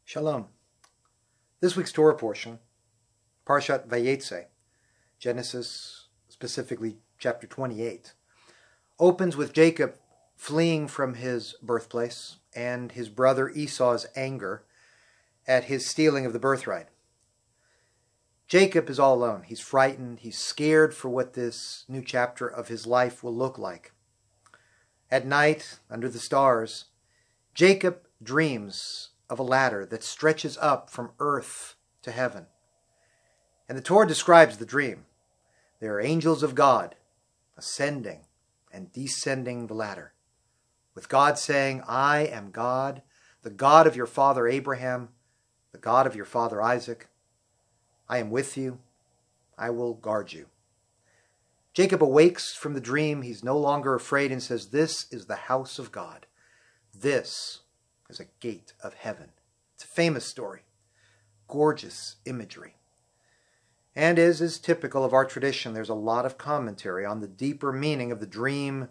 Shalom. This week's Torah portion, Parshat Vayeitzei, Genesis, specifically chapter 28, opens with Jacob fleeing from his birthplace and his brother Esau's anger at his stealing of the birthright. Jacob is all alone. He's frightened. He's scared for what this new chapter of his life will look like. At night, under the stars, Jacob dreams of a ladder that stretches up from earth to heaven. And the Torah describes the dream. There are angels of God ascending and descending the ladder, with God saying, "I am God, the God of your father Abraham, the God of your father Isaac. I am with you. I will guard you." Jacob awakes from the dream. He's no longer afraid and says, "This is the house of God. This is a gate of heaven." It's a famous story. Gorgeous imagery. And as is typical of our tradition, there's a lot of commentary on the deeper meaning of the dream,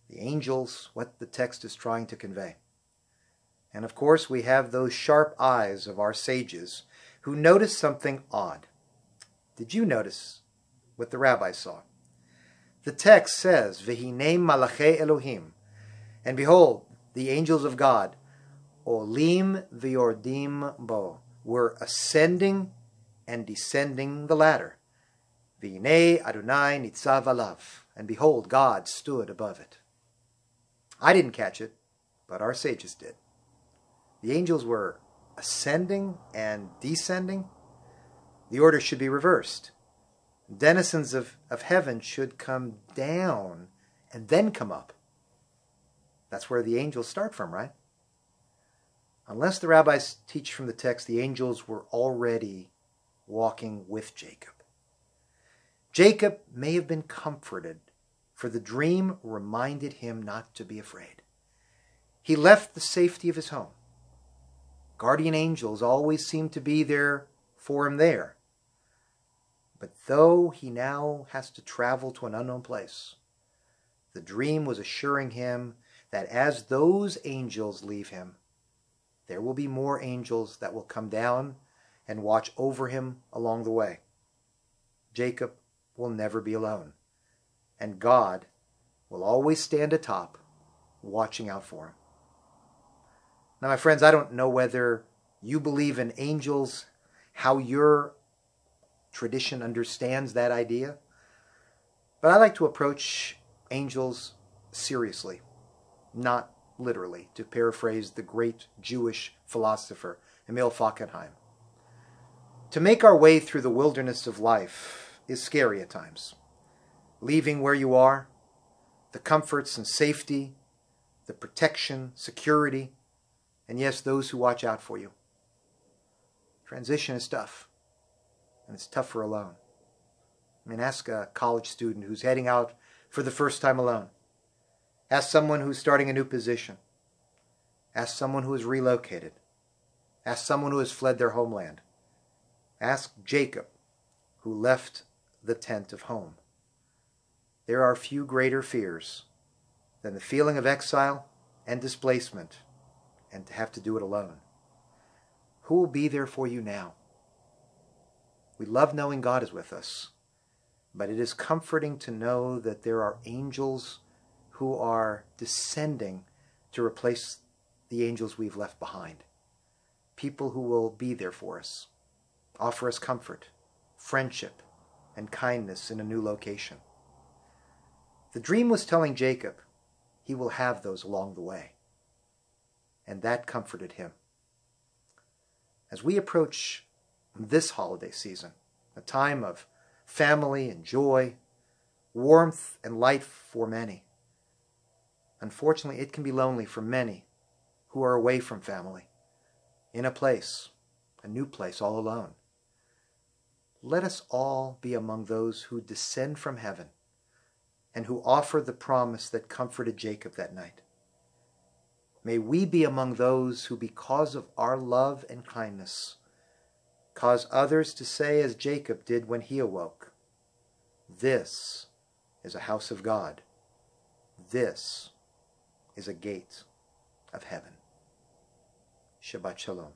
the angels, what the text is trying to convey. And of course, we have those sharp eyes of our sages who notice something odd. Did you notice what the rabbi saw? The text says, "V'hinei malachei Elohim," and behold, the angels of God, olim v'yordim bo, were ascending and descending the ladder. V'hinei Adonai nitzav alav, and behold, God stood above it. I didn't catch it, but our sages did. The angels were ascending and descending. The order should be reversed. Denizens of heaven should come down and then come up. That's where the angels start from, right? Unless the rabbis teach from the text, the angels were already walking with Jacob. Jacob may have been comforted, for the dream reminded him not to be afraid. He left the safety of his home. Guardian angels always seem to be there for him there. But though he now has to travel to an unknown place, the dream was assuring him that as those angels leave him, there will be more angels that will come down and watch over him along the way. Jacob will never be alone, and God will always stand atop, watching out for him. Now, my friends, I don't know whether you believe in angels, how your tradition understands that idea, but I like to approach angels seriously, not literally, to paraphrase the great Jewish philosopher Emil Fackenheim. To make our way through the wilderness of life is scary at times. Leaving where you are, the comforts and safety, the protection, security, and yes, those who watch out for you. Transition is tough, and it's tougher alone. I mean, ask a college student who's heading out for the first time alone. Ask someone who's starting a new position. Ask someone who has relocated. Ask someone who has fled their homeland. Ask Jacob, who left the tent of home. There are few greater fears than the feeling of exile and displacement, and to have to do it alone. Who will be there for you now? We love knowing God is with us, but it is comforting to know that there are angels who are descending to replace the angels we've left behind. People who will be there for us, offer us comfort, friendship, and kindness in a new location. The dream was telling Jacob he will have those along the way, and that comforted him. As we approach this holiday season, a time of family and joy, warmth and light for many, unfortunately, it can be lonely for many who are away from family, in a new place, all alone. Let us all be among those who descend from heaven and who offer the promise that comforted Jacob that night. May we be among those who, because of our love and kindness, cause others to say as Jacob did when he awoke, "This is a house of God. This is a gate of heaven." Shabbat Shalom.